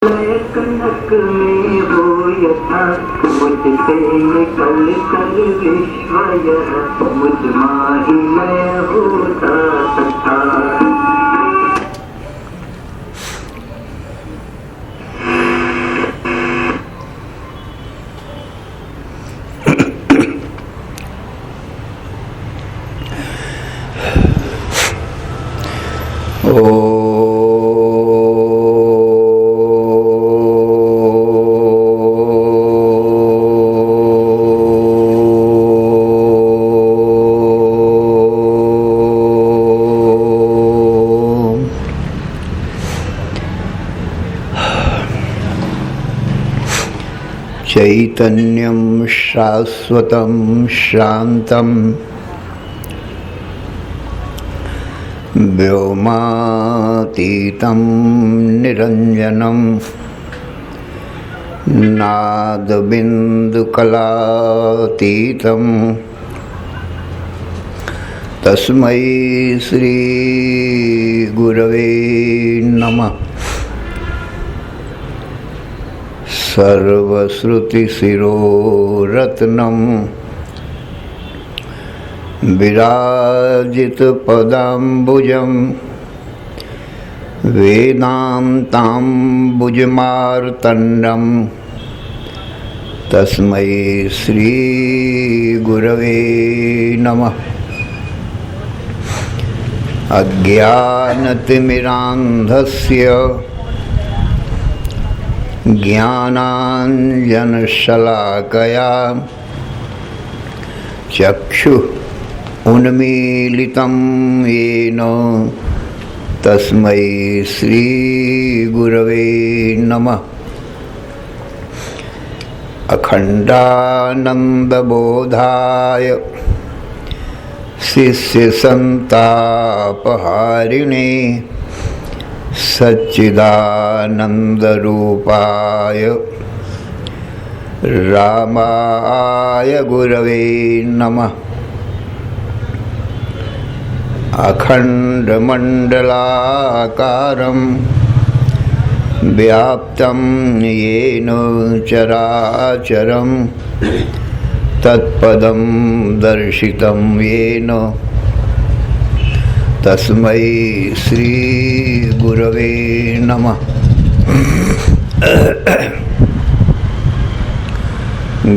कनक में हो यथा मुझसे निकल कर विश्व यह मुझ माही मैं होता तथा। चैतन्यं शाश्वतं शान्तं व्योमातीतं निरञ्जनं नादबिन्दुकलातीतं तस्मै श्री गुरवे नमः। सर्वश्रुतिशिरोरत्नं विराजितपदाम्बुजं वेदान्ताम्बुजमार्तण्डं तस्मै श्रीगुरवे नमः। अज्ञानतिमिरान्धस्य ज्ञानाञ्जनशलाकया चक्षुः उन्मीलितं येन तस्मै श्रीगुरवे नमः। अखण्डानन्दबोधाय शिष्यसन्तापहारिणे सच्चिदानन्दरूपाय रामाय गुरवे नमः। अखण्डमण्डलाकारं व्याप्तं येन चराचरं तत्पदं दर्शितं येन तस्मै श्री गुरवे नमः।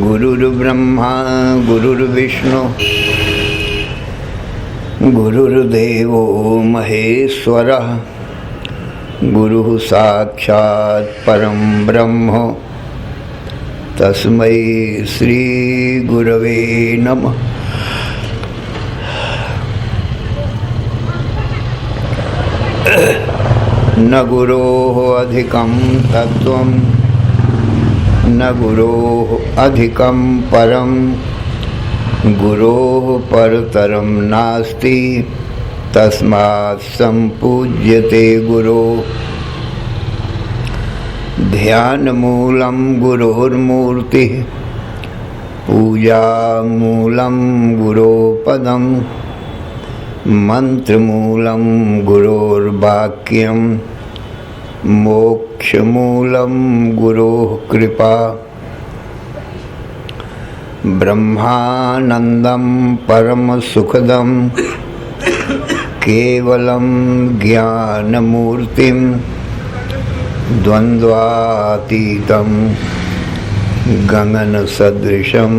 गुरुर्ब्रह्मा गुरुर्विष्णु गुरुर्देवो महेश्वरः गुरुः साक्षात् परं ब्रह्म तस्मै श्री गुरवे नमः। न गुरोः अधिकं तत्त्वं न गुरोः अधिकं परं गुरोः परतरं नास्ति तस्मात् सम्पूज्यते गुरोः। ध्यानमूलं गुरोर्मूर्तिः पूजामूलं गुरोपदं मंत्रमूलं गुरोर्वाक्यं मोक्षमूलं गुरोः कृपा। ब्रह्मानन्दं परमसुखदं केवलं ज्ञानमूर्तिं द्वन्द्वातीतं गगनसदृशं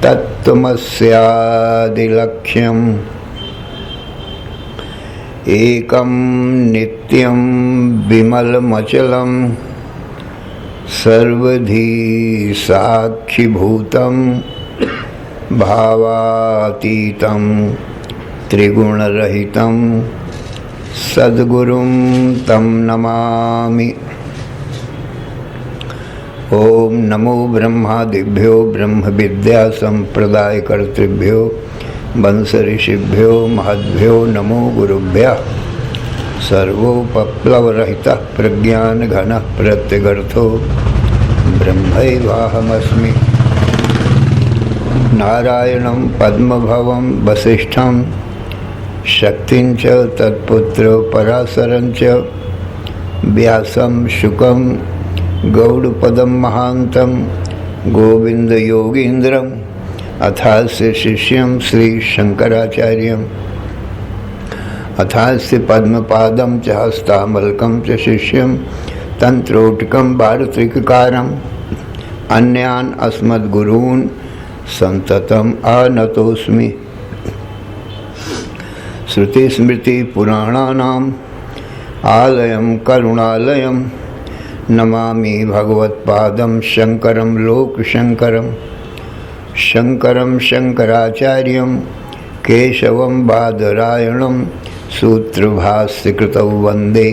तत्त्वमस्यादिलक्ष्यम् एकं नित्यं विमलमचलं सर्वधी साक्षिभूतं भावातीतं त्रिगुणरहितं सद्गुरुं तं नमामि। ओम नमो ब्रह्मादिभ्यो ब्रह्म विद्या संप्रदाय कर्तृभ्यो वंश ऋषिभ्यो महद्भ्यो नमो गुरुभ्यः। सर्वोपप्लवरहितः प्रज्ञान घनः प्रत्यगर्थो ब्रह्मैवाहमस्मि। नारायणं पद्मभवं वसिष्ठं शक्तिं च तत्पुत्र पराशरं च व्यासं शुकं गौड़पदं महान्तं गोविंद योगीन्द्रम् अथास्य शिष्यं श्री शंकराचार्यम् अथास्य पद्मपादं च हस्तामलकं च शिष्यं तंत्रोटकं भारत्रिककारम् अन्यान् अस्मद्गुरून् संततम् आनतोऽस्मि। श्रुतिस्मृतिपुराणानाम् आलयं करुणालयं नमामि भगवत्पादं शंकरं लोकशंकरं शंकरं शंकराचार्यं केशवं बादरायणं सूत्रभाष्यकृतौ वन्दे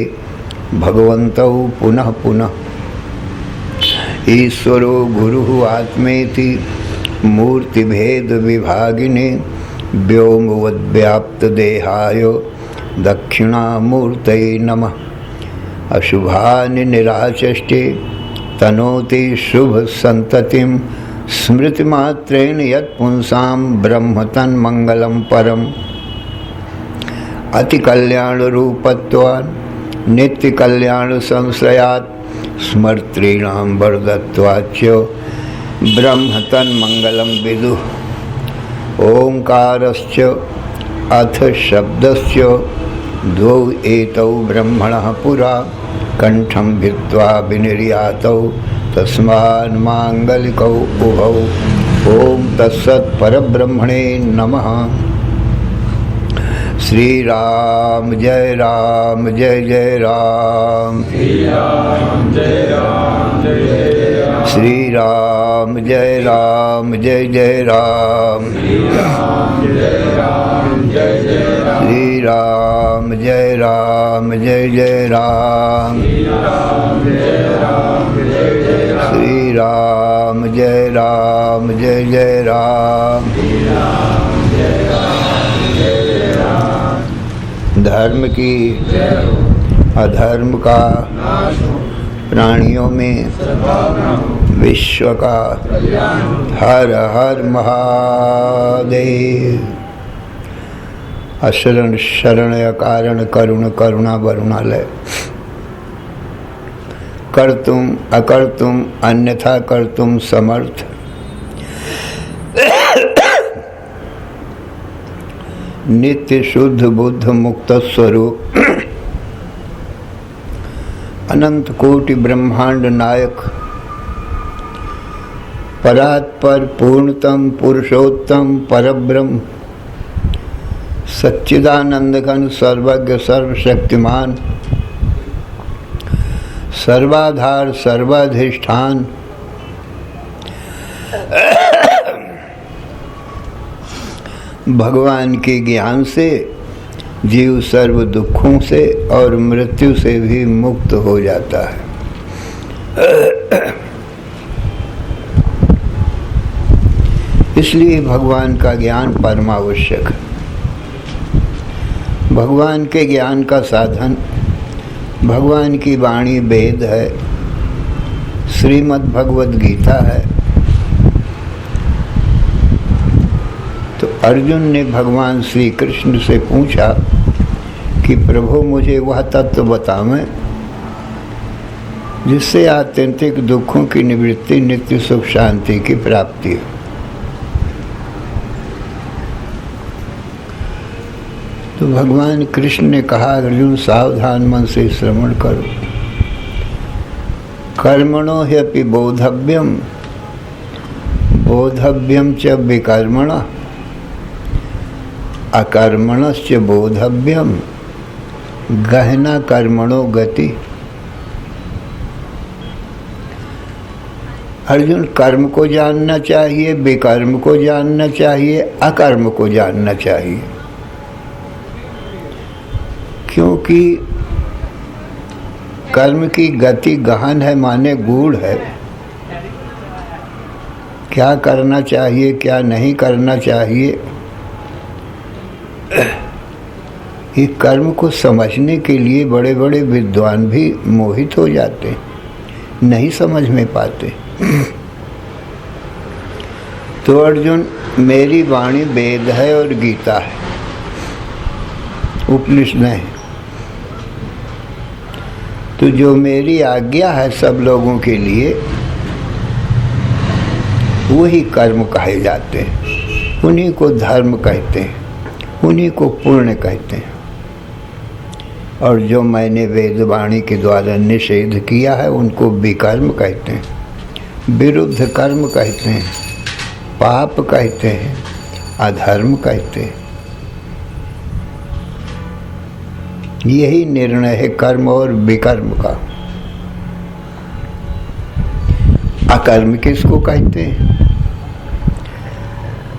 भगवन्तौ पुनः पुनः। ईश्वरो गुरुः आत्मेति मूर्तिभेद विभागिने व्योमवद्व्याप्तदेहाय दक्षिणामूर्तये नमः। अशुभानि निराचष्टे तनोति शुभ संततिं स्मृतिमात्रेण यत्पुंसां ब्रह्म तन्मंगलं परम्। अति कल्याण रूपत्वान् नित्य कल्याण संश्रयात् स्मर्तॄणां वरदत्वाच्च ब्रह्म तन्मंगलं विदुः। ओंकारश्च अथ शब्दस्य द्वौ एतौ ब्रह्मणः पुरा कंठं भित्त्वा विनिर्यातौ तस्मान् मांगलिकौ उभौ। ओम तत्सत् परब्रह्मणे नमः। श्री राम जय राम जय जय राम। श्री राम जय राम जय जय राम। श्री राम जय राम जय जय राम। श्री राम जय राम जय जय राम। श्री राम जय राम जय जय राम। श्री राम जय राम जय जय राम। धर्म की अधर्म का प्राणियों में विश्व का हर हर महादेव। अशरण शरण अकारण करुण करुणा वरुणालय। कर्तुम अकर्तुम अन्यथा कर्तुम समर्थ। नित्य शुद्ध बुद्ध मुक्त स्वरूप अनंत कोटि ब्रह्मांड नायक परात्पर पूर्णतम पुरुषोत्तम परब्रह्म सच्चिदानंद घन सर्वज्ञ सर्वशक्तिमान सर्वाधार सर्वाधिष्ठान भगवान के ज्ञान से जीव सर्व दुखों से और मृत्यु से भी मुक्त हो जाता है। इसलिए भगवान का ज्ञान परमावश्यक है। भगवान के ज्ञान का साधन भगवान की वाणी वेद है, श्रीमद् भगवद गीता है। तो अर्जुन ने भगवान श्री कृष्ण से पूछा कि प्रभु मुझे वह तत्व बतावें जिससे आत्यंतिक दुखों की निवृत्ति नित्य सुख शांति की प्राप्ति हो। तो भगवान कृष्ण ने कहा अर्जुन सावधान मन से श्रवण करो। कर्मणो ह्यपि बोधव्यम बोधव्यम च विकर्मणः अकर्मणश्च बोधव्यम गहना कर्मणो गति। अर्जुन कर्म को जानना चाहिए, विकर्म को जानना चाहिए, अकर्म को जानना चाहिए, क्योंकि कर्म की गति गहन है माने गूढ़ है। क्या करना चाहिए क्या नहीं करना चाहिए, ये कर्म को समझने के लिए बड़े बड़े विद्वान भी मोहित हो जाते हैं, नहीं समझ में पाते। तो अर्जुन मेरी वाणी वेद है और गीता है, उपनिषद है। तो जो मेरी आज्ञा है सब लोगों के लिए, वही कर्म कहे जाते हैं, उन्हीं को धर्म कहते हैं, उन्हीं को पुण्य कहते हैं। और जो मैंने वेदवाणी के द्वारा निषेध किया है उनको विकर्म कहते हैं, विरुद्ध कर्म कहते हैं, पाप कहते हैं, अधर्म कहते हैं। यही निर्णय है कर्म और विकर्म का। अकर्म किसको कहते हैं?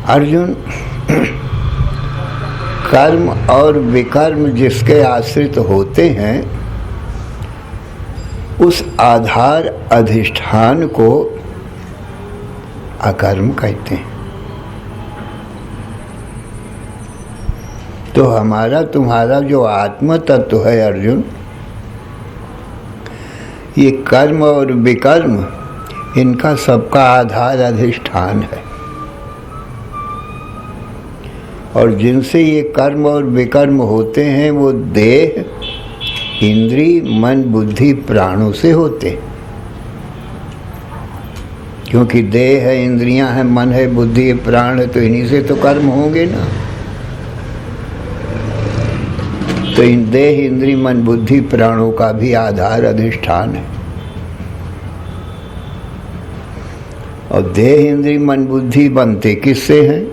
अर्जुन, कर्म और विकर्म जिसके आश्रित होते हैं उस आधार अधिष्ठान को अकर्म कहते हैं। तो हमारा तुम्हारा जो आत्म तत्व है अर्जुन, ये कर्म और विकर्म इनका सबका आधार अधिष्ठान है। और जिनसे ये कर्म और विकर्म होते हैं वो देह, इंद्रिय, मन, बुद्धि, प्राणों से होते हैं। क्योंकि देह है, इंद्रियां हैं, मन है, बुद्धि है, प्राण है, तो इन्हीं से तो कर्म होंगे ना। तो इन देह, इंद्रिय, मन, बुद्धि, प्राणों का भी आधार अधिष्ठान है। और देह, इंद्रिय, मन, बुद्धि बनते किससे हैं?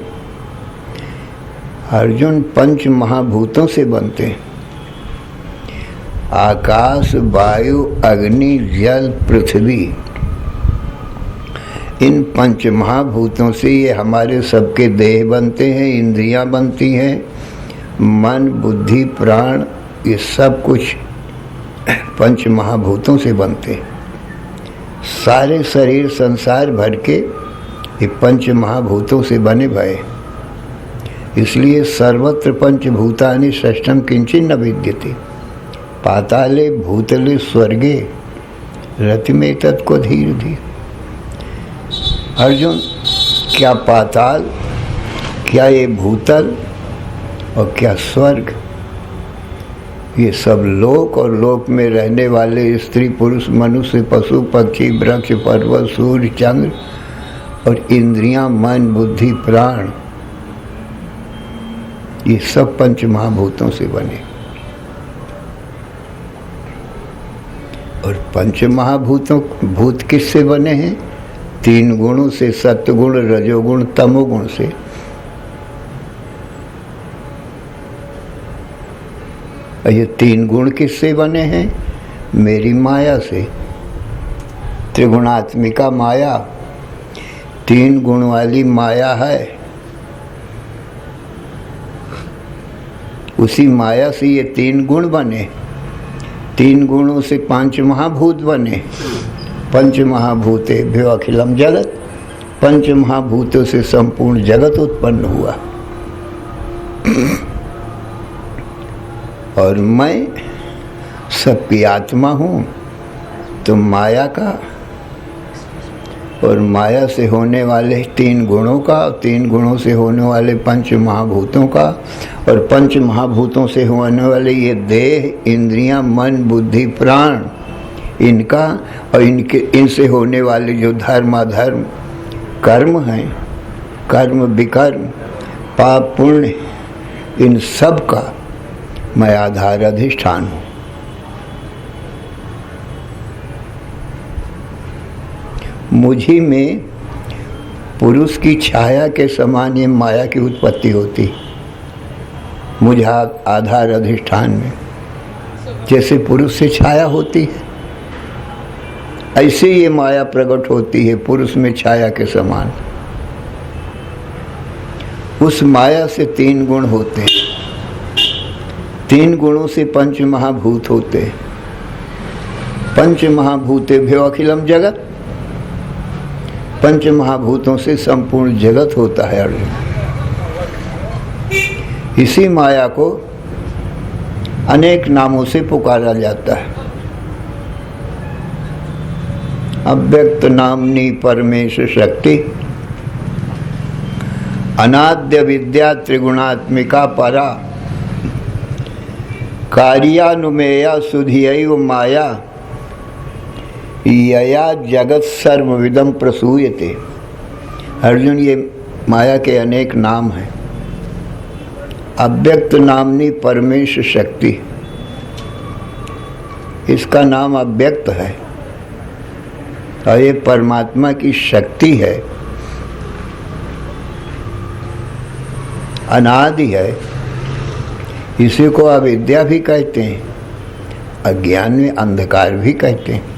अर्जुन, पंच महाभूतों से बनते हैं। आकाश, वायु, अग्नि, जल, पृथ्वी, इन पंच महाभूतों से ये हमारे सबके देह बनते हैं, इंद्रियां बनती हैं, मन, बुद्धि, प्राण, ये सब कुछ पंच महाभूतों से बनते हैं। सारे शरीर संसार भर के ये पंच महाभूतों से बने भये। इसलिए सर्वत्र पंचभूतानि षष्ठम किंचिन न विद्यते, पाताले भूतले स्वर्गे रतिमे तत्को धीर धीर। अर्जुन, क्या पाताल, क्या ये भूतल और क्या स्वर्ग, ये सब लोक और लोक में रहने वाले स्त्री पुरुष मनुष्य पशु पक्षी वृक्ष पर्वत सूर्य चंद्र और इंद्रियां मन बुद्धि प्राण, ये सब पंच महाभूतों से बने। और पंच महाभूतों भूत किससे बने हैं? तीन गुणों से, सत्वगुण, रजोगुण, तमोगुण से। और ये तीन गुण किससे बने हैं? मेरी माया से। त्रिगुणात्मिका माया, तीन गुण वाली माया है। उसी माया से ये तीन गुण बने, तीन गुणों से पांच महाभूत बने। पंच महाभूतेभ्यो अखिलम जगत, पंच महाभूतों से संपूर्ण जगत उत्पन्न हुआ। और मैं सबकी आत्मा हूँ, तो माया का और माया से होने वाले तीन गुणों का, तीन गुणों से होने वाले पंच महाभूतों का, और पंच महाभूतों से होने वाले ये देह इंद्रियां मन बुद्धि प्राण, इनका और इनसे होने वाले जो धर्म अधर्म कर्म हैं, कर्म विकर्म पाप पुण्य, इन सब का मैं आधार अधिष्ठान हूँ। मुझी में पुरुष की छाया के समान ये माया की उत्पत्ति होती, मुझ आधार अधिष्ठान में। जैसे पुरुष से छाया होती है, ऐसे ये माया प्रकट होती है पुरुष में छाया के समान। उस माया से तीन गुण होते हैं, तीन गुणों से पंच महाभूत होते हैं। पंच महाभूतेभ्यो अखिलम जगत, पंच महाभूतों से संपूर्ण जगत होता है अर्जुन। इसी माया को अनेक नामों से पुकारा जाता है। अव्यक्त नामनी परमेश शक्ति, अनाद्य विद्या त्रिगुणात्मिका परा, कार्यानुमेया सुधियैव माया, यया जगत सर्वविदम प्रसूयते। अर्जुन, ये माया के अनेक नाम हैं। अव्यक्त नामनी परमेश शक्ति, इसका नाम अव्यक्त है और ये परमात्मा की शक्ति है, अनादि है। इसी को अविद्या भी कहते हैं, अज्ञान में अंधकार भी कहते हैं।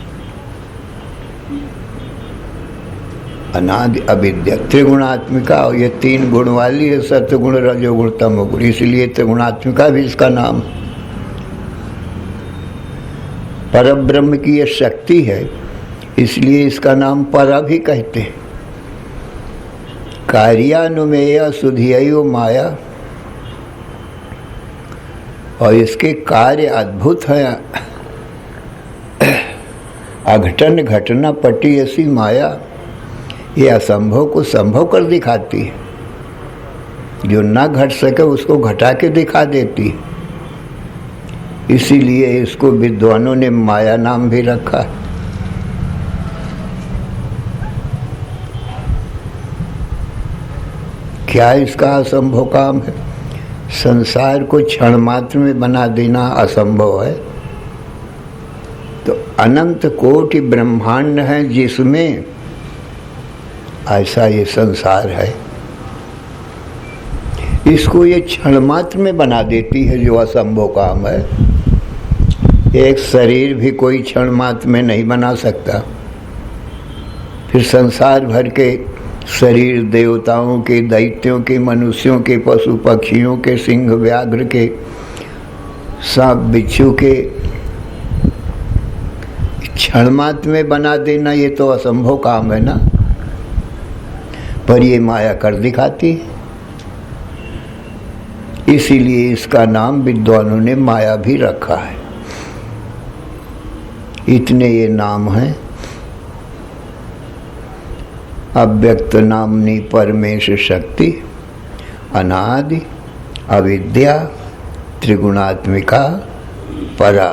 अनादि अविद्या त्रिगुणात्मिका, और ये 3 गुण वाली है, सत्वगुण रजोगुण तमोगुण, इसलिए त्रिगुणात्मिका भी इसका नाम। परब्रह्म की ये शक्ति है, इसलिए इसका नाम परा भी कहते हैं। कार्यानुमेय सुधियो माया, और इसके कार्य अद्भुत है। अघटन घटना पटी ऐसी माया, ये असंभव को संभव कर दिखाती है, जो ना घट सके उसको घटा के दिखा देती है। इसीलिए इसको विद्वानों ने माया नाम भी रखा। क्या इसका असंभव काम है? संसार को क्षण मात्र में बना देना असंभव है। तो अनंत कोटि ब्रह्मांड है जिसमें ऐसा ये संसार है, इसको ये क्षण मात्र में बना देती है, जो असंभव काम है। एक शरीर भी कोई क्षण मात्र में नहीं बना सकता, फिर संसार भर के शरीर देवताओं के, दैत्यों के, मनुष्यों के, पशु पक्षियों के, सिंह व्याघ्र के, सांप बिच्छू के क्षण मात्र में बना देना, ये तो असंभव काम है ना। पर ये माया कर दिखाती है, इसीलिए इसका नाम विद्वानों ने माया भी रखा है। इतने ये नाम हैं। अव्यक्त नामनी परमेश शक्ति, अनादि अविद्या त्रिगुणात्मिका परा,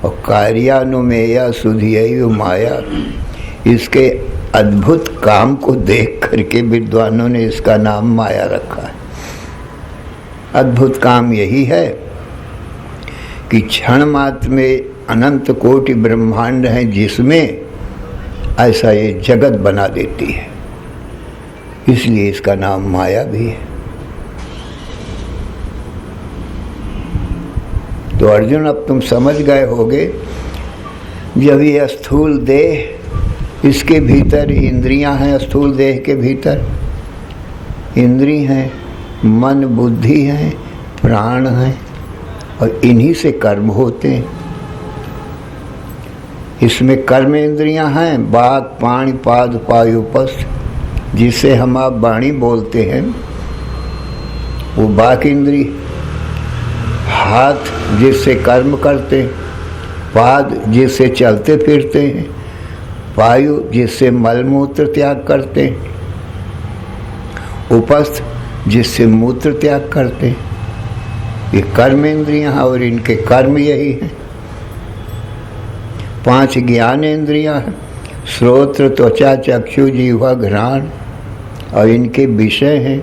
और कार्यानुमेया सुधियो माया। इसके अद्भुत काम को देख करके विद्वानों ने इसका नाम माया रखा है। अद्भुत काम यही है कि क्षण मात्र में अनंत कोटि ब्रह्मांड हैं जिसमें ऐसा ये जगत बना देती है, इसलिए इसका नाम माया भी है। तो अर्जुन, अब तुम समझ गए होगे, जब ये स्थूल देह, इसके भीतर इंद्रियां हैं, स्थूल देह के भीतर इंद्री हैं, मन बुद्धि है, प्राण है, और इन्हीं से कर्म होते हैं। इसमें कर्म इंद्रियां हैं, वाक पाणि पाद पायुपस्थ, जिसे हम आप वाणी बोलते हैं, वो वाक इंद्री। हाथ जिससे कर्म करते हैं, पाद जिससे चलते फिरते हैं, वायु जिससे मलमूत्र त्याग करते हैं, उपस्थ जिससे मूत्र त्याग करते हैं। ये कर्म इंद्रियां हैं और इनके कर्म यही हैं। 5 ज्ञान इंद्रियां हैं, श्रोत्र त्वचा चक्षु जीवा घ्राण, और इनके विषय हैं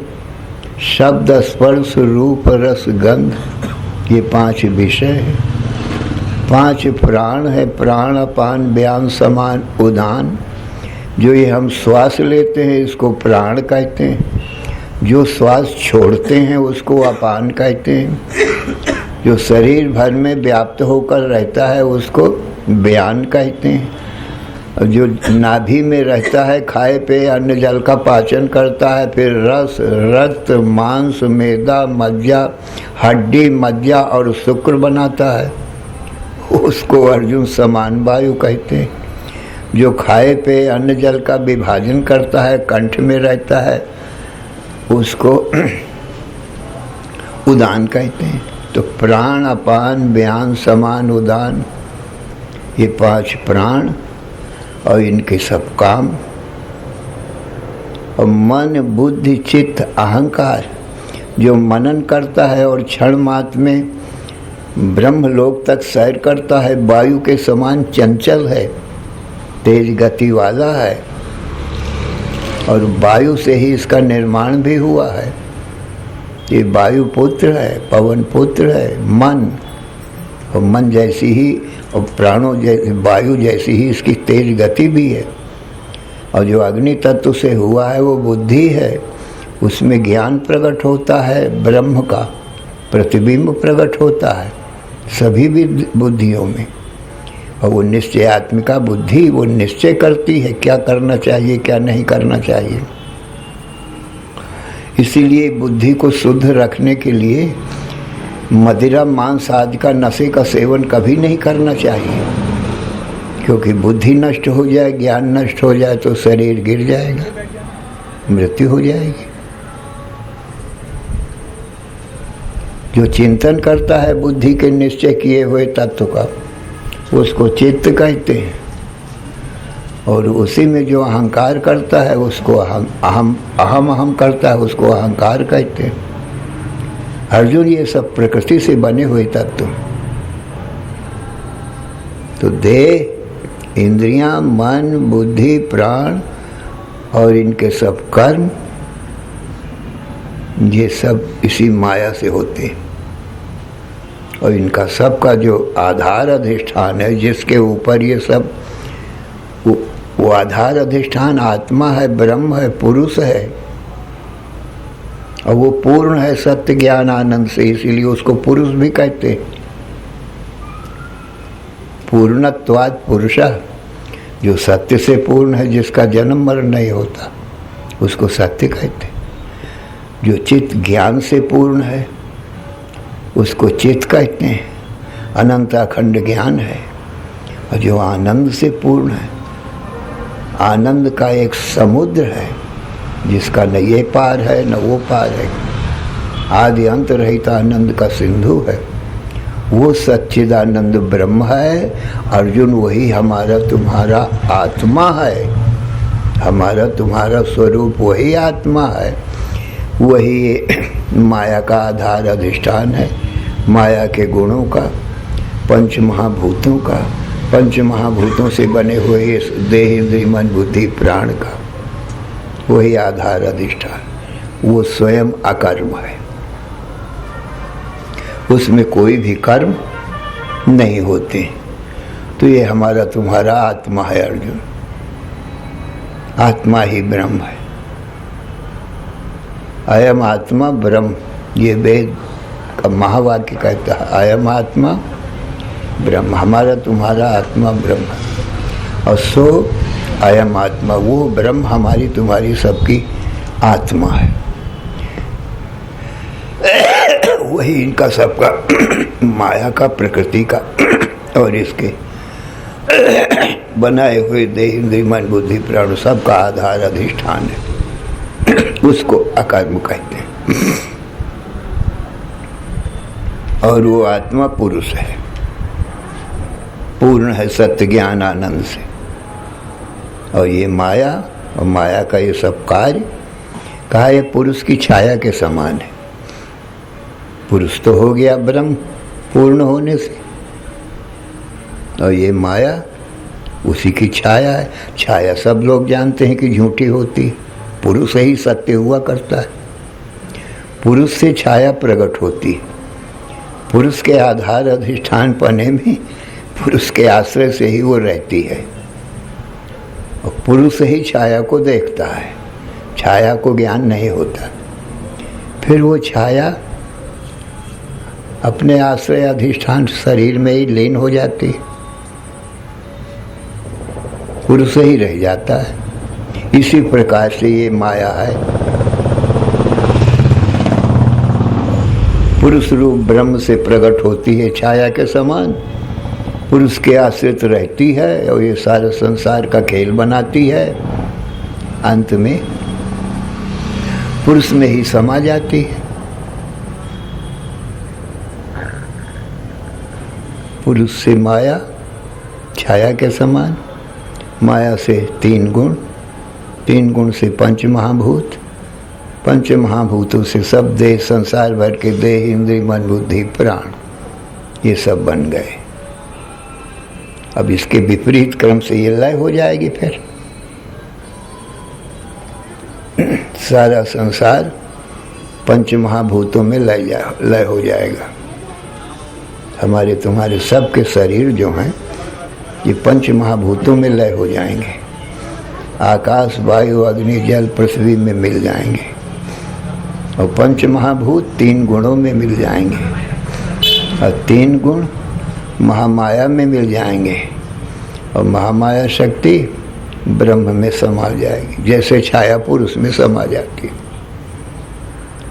शब्द स्पर्श रूप रस गंध, ये 5 विषय हैं। 5 प्राण है, प्राण अपान व्यान समान उदान। जो ये हम श्वास लेते हैं इसको प्राण कहते हैं, जो श्वास छोड़ते हैं उसको अपान कहते हैं, जो शरीर भर में व्याप्त होकर रहता है उसको व्यान कहते हैं, और जो नाभि में रहता है, खाए पे अन्न जल का पाचन करता है, फिर रस रक्त मांस मेदा मज्जा हड्डी मज्जा और शुक्र बनाता है, उसको अर्जुन समान वायु कहते हैं। जो खाए पे अन्न जल का विभाजन करता है, कंठ में रहता है, उसको उदान कहते हैं। तो प्राण अपान व्यान समान उदान, ये 5 प्राण और इनके सब काम। और मन बुद्धि चित्त अहंकार, जो मनन करता है और क्षण मात्र में ब्रह्मलोक तक सैर करता है, वायु के समान चंचल है, तेज गति वाला है, और वायु से ही इसका निर्माण भी हुआ है। ये वायु पुत्र है, पवन पुत्र है, मन, और मन जैसी ही और प्राणों जैसी, वायु जैसी ही इसकी तेज गति भी है। और जो अग्नि तत्व से हुआ है वो बुद्धि है, उसमें ज्ञान प्रकट होता है, ब्रह्म का प्रतिबिंब प्रकट होता है सभी बुद्धियों में। और वो निश्चयात्मिका बुद्धि वो निश्चय करती है क्या करना चाहिए क्या नहीं करना चाहिए। इसीलिए बुद्धि को शुद्ध रखने के लिए मदिरा मांस आदि का नशे का सेवन कभी नहीं करना चाहिए, क्योंकि बुद्धि नष्ट हो जाए, ज्ञान नष्ट हो जाए तो शरीर गिर जाएगा, मृत्यु हो जाएगी। जो चिंतन करता है बुद्धि के निश्चय किए हुए तत्व का, उसको चित्त कहते हैं। और उसी में जो अहंकार करता है उसको अहम करता है, उसको अहंकार कहते हैं। अर्जुन, ये सब प्रकृति से बने हुए तत्व। तो देह, इंद्रियां, मन, बुद्धि, प्राण और इनके सब कर्म, ये सब इसी माया से होते हैं। और इनका सबका जो आधार अधिष्ठान है, जिसके ऊपर ये सब, वो आधार अधिष्ठान आत्मा है, ब्रह्म है, पुरुष है, और वो पूर्ण है सत्य ज्ञान आनंद से, इसीलिए उसको पुरुष भी कहते हैं। पूर्णत्वात् पुरुषः, जो सत्य से पूर्ण है, जिसका जन्म मरण नहीं होता, उसको सत्य कहते हैं। जो चित्त ज्ञान से पूर्ण है उसको चित्त कहते हैं, अनंत अखंड ज्ञान है। और जो आनंद से पूर्ण है, आनंद का एक समुद्र है जिसका न ये पार है न वो पार है, आदि अंत रहित आनंद का सिंधु है, वो सच्चिदानंद ब्रह्म है। अर्जुन, वही हमारा तुम्हारा आत्मा है, हमारा तुम्हारा स्वरूप वही आत्मा है, वही माया का आधार अधिष्ठान है, माया के गुणों का, पंच महाभूतों का, पंच महाभूतों से बने हुए इस देह, इंद्रिय, मन, बुद्धि, प्राण का वही आधार अधिष्ठान, वो स्वयं अकर्म है, उसमें कोई भी कर्म नहीं होते। तो ये हमारा तुम्हारा आत्मा है अर्जुन, आत्मा ही ब्रह्म है। अयम आत्मा ब्रह्म, ये वेद का महावाक्य कहता है, अयम आत्मा ब्रह्म, हमारा तुम्हारा आत्मा ब्रह्म है। और सो अयम आत्मा, वो ब्रह्म हमारी तुम्हारी सबकी आत्मा है, वही इनका सबका माया का, प्रकृति का और इसके बनाए हुए देह, इंद्रिय, मन, बुद्धि, प्राण सबका आधार अधिष्ठान है, उसको अकर्म कहते हैं। और वो आत्मा पुरुष है, पूर्ण है सत्य ज्ञान आनंद से। और ये माया और माया का ये सब कार्य कहा, ये पुरुष की छाया के समान है। पुरुष तो हो गया ब्रह्म पूर्ण होने से, और ये माया उसी की छाया है। छाया सब लोग जानते हैं कि झूठी होती है, पुरुष ही सत्य हुआ करता है। पुरुष से छाया प्रकट होती है, पुरुष के आधार अधिष्ठान पने में पुरुष के आश्रय से ही वो रहती है, और पुरुष ही छाया को देखता है, छाया को ज्ञान नहीं होता। फिर वो छाया अपने आश्रय अधिष्ठान शरीर में ही लीन हो जाती है, पुरुष ही रह जाता है। इसी प्रकार से ये माया है, पुरुष रूप ब्रह्म से प्रकट होती है, छाया के समान पुरुष के आश्रित रहती है, और ये सारे संसार का खेल बनाती है। अंत में पुरुष में ही समा जाती है। पुरुष से माया छाया के समान, माया से तीन गुण, तीन गुण से पंच महाभूत, पंच महाभूतों से सब देह, संसार भर के देह, इंद्रिय, मन, बुद्धि, प्राण, ये सब बन गए। अब इसके विपरीत क्रम से ये लय हो जाएगी, फिर सारा संसार पंच महाभूतों में लय हो जाएगा। हमारे तुम्हारे सबके शरीर जो हैं ये पंच महाभूतों में लय हो जाएंगे। आकाश, वायु, अग्नि, जल, पृथ्वी में मिल जाएंगे और पंच महाभूत 3 गुणों में मिल जाएंगे और 3 गुण महामाया में मिल जाएंगे और महामाया शक्ति ब्रह्म में समा जाएगी, जैसे छाया पुरुष में समा जाती है।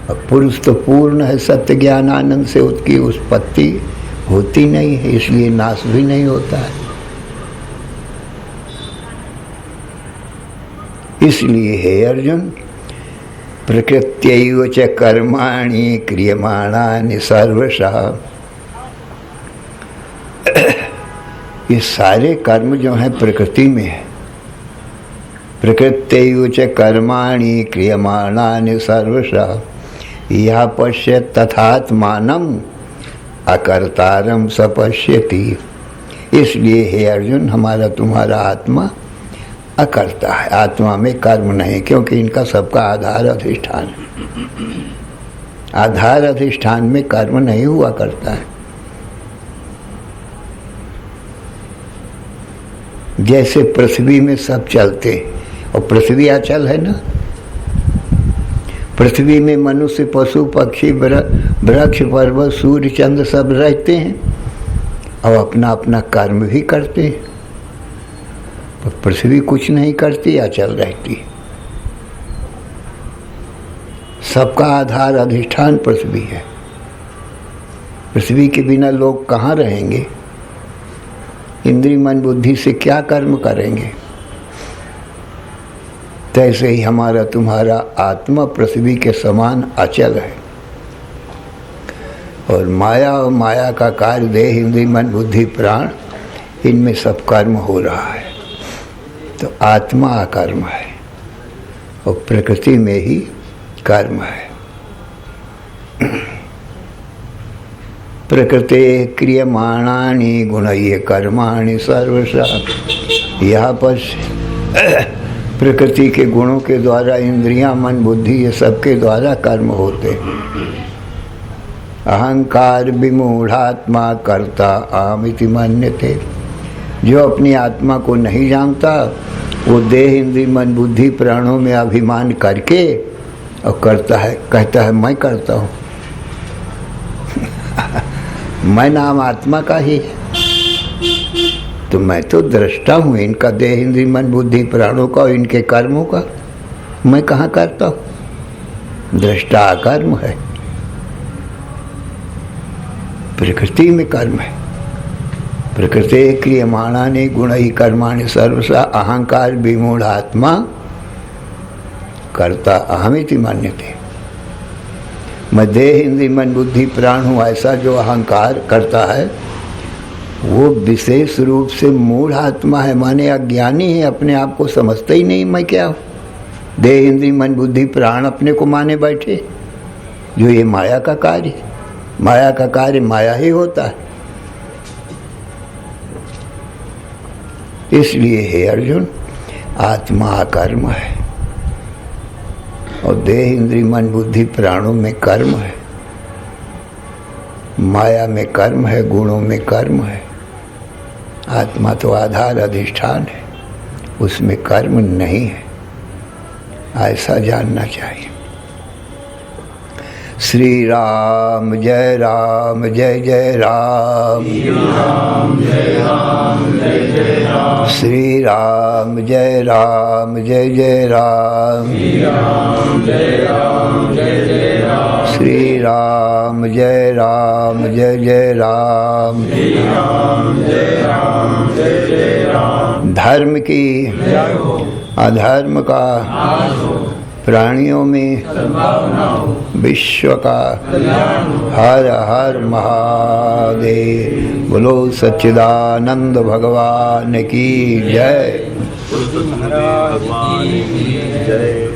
और पुरुष तो पूर्ण है, सत्य ज्ञान आनंद से उसकी उत्पत्ति होती नहीं है, इसलिए नाश भी नहीं होता है। इसलिए हे अर्जुन, प्रकृत्यैव च कर्माणि क्रियमाणानि सर्वशः, ये सारे कर्म जो हैं प्रकृति में है। प्रकृत्यैव च कर्माणि क्रियमाणानि सर्वशः यः पश्येत् तथात्मानम् अकर्तारं स पश्यति। इसलिए हे अर्जुन, हमारा तुम्हारा आत्मा अकर्ता है, आत्मा में कर्म नहीं, क्योंकि इनका सबका आधार अधिष्ठान है। आधार अधिष्ठान में कर्म नहीं हुआ करता है। जैसे पृथ्वी में सब चलते, और पृथ्वी अचल है ना, पृथ्वी में मनुष्य, पशु, पक्षी, वृक्ष, पर्वत, सूर्य, चंद्र सब रहते हैं और अपना अपना कर्म भी करते हैं। पर पृथ्वी कुछ नहीं करती, अचल रहती। सबका आधार अधिष्ठान पृथ्वी है। पृथ्वी के बिना लोग कहाँ रहेंगे? इंद्रिय मन बुद्धि से क्या कर्म करेंगे? तैसे ही हमारा तुम्हारा आत्मा पृथ्वी के समान अचल है और माया का कार्य देह, इंद्रिय, मन, बुद्धि, प्राण, इनमें सब कर्म हो रहा है। तो आत्मा अकर्म है और प्रकृति में ही कर्म है। प्रकृते क्रियमाणानि गुणैः कर्माणि सर्वशः। यहाँ पर प्रकृति के गुणों के द्वारा इंद्रियां, मन, बुद्धि, ये सबके द्वारा कर्म होते हैं। अहंकार विमूढ़ात्मा कर्ता आमिति मन्यते। जो अपनी आत्मा को नहीं जानता वो देह, इंद्रिय, मन, बुद्धि, प्राणों में अभिमान करके और करता है, कहता है मैं करता हूँ। मैं नाम आत्मा का ही है, तो मैं तो दृष्टा हूँ इनका, देह, इंद्रिय, मन, बुद्धि, प्राणों का और इनके कर्मों का। मैं कहाँ करता हूँ? दृष्टा अकर्म है, प्रकृति में कर्म है। प्रकृते क्रियमाणानि गुणैः कर्माणि सर्वशः अहंकार विमूढ़ आत्मा कर्ता अहमिति मन्यते। मैं देह, इंद्रिय, मन, बुद्धि, प्राण हूँ, ऐसा जो अहंकार करता है वो विशेष रूप से मूढ़ आत्मा है, माने अज्ञानी है, अपने आप को समझता ही नहीं मैं क्या हूँ। देह, इंद्रिय, मन, बुद्धि, प्राण अपने को माने बैठे, जो ये माया का कार्य है। माया का कार्य माया ही होता है। इसलिए हे अर्जुन, आत्मा अकर्म है और देह, इंद्रिय, मन, बुद्धि, प्राणों में कर्म है। माया में कर्म है, गुणों में कर्म है। आत्मा तो आधार अधिष्ठान है, उसमें कर्म नहीं है, ऐसा जानना चाहिए। श्री राम जय राम, जय जय राम। श्री राम जय राम, जय जय राम। श्री राम जय राम, जय जय राम। धर्म की अधर्म का प्राणियों में विश्व का हर हर महादेव। बोलो सच्चिदानंद भगवान की जय। जय।